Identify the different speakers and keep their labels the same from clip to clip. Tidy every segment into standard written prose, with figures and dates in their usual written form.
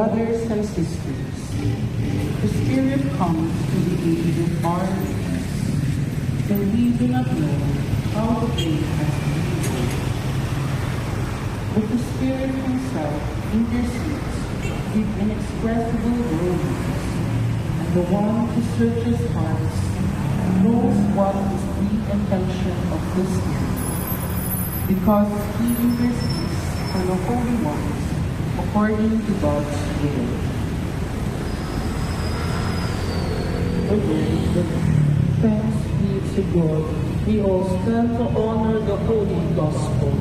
Speaker 1: Brothers and sisters, the Spirit comes to the age of our weakness, and we do not know how to pray as we should. But the Spirit Himself intercedes with inexpressible groanings, and the one who searches hearts knows what is the intention of the Spirit, because He intercedes for the holy ones according to God's will.
Speaker 2: Thanks be to God. We all stand to honor the Holy Gospel.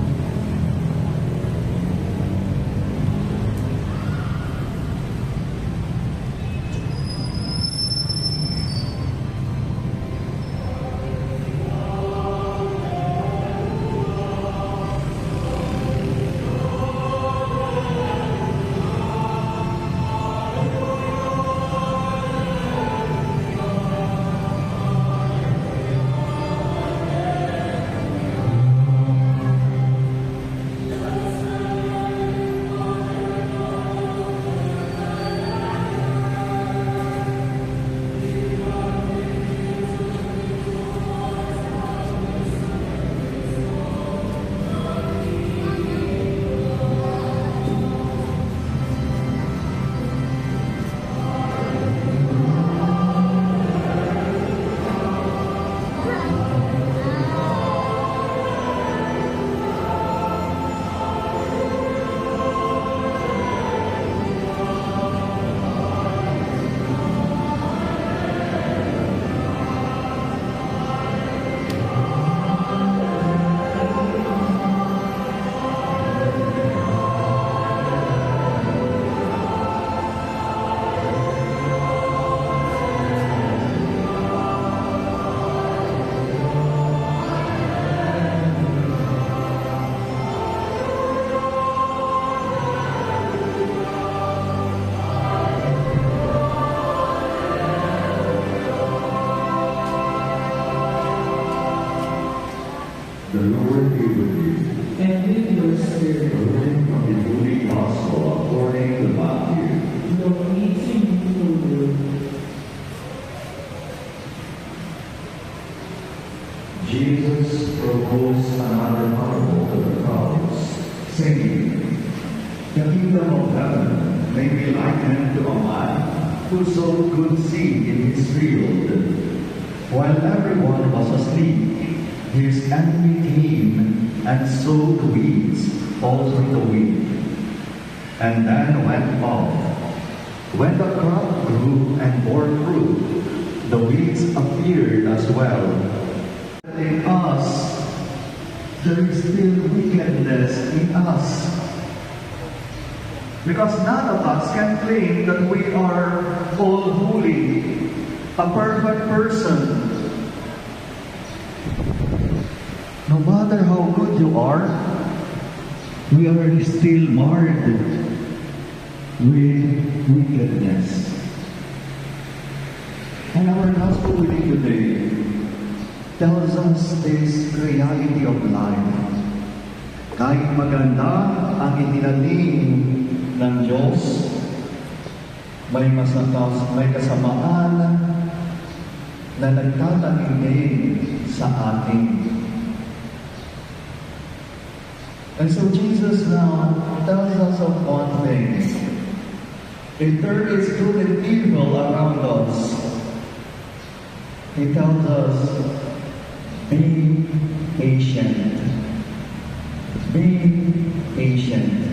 Speaker 3: The Lord be with you.
Speaker 2: And with your spirit.
Speaker 3: A reading from the Holy Gospel according to Matthew.
Speaker 2: Glory to you, Lord.
Speaker 3: Jesus proposed another parable to the crowds, saying, The kingdom of heaven may be likened to a man who sowed good seed in his field. While everyone was asleep, his enemy came and sowed weeds all through the wheat, and then went off. When the crop grew and bore fruit, the weeds appeared as well. In us, there is still wickedness in us, because none of us can claim that we are all holy, a perfect person. No matter how good you are, we are still marred with wickedness. And our gospel reading today tells us this reality of life. Kahit maganda ang itinanim ng Diyos, may kasamaan na nagtatanim din sa atin. And so Jesus now tells us of one thing. If there is good and evil around us, He tells us, be patient. Be patient.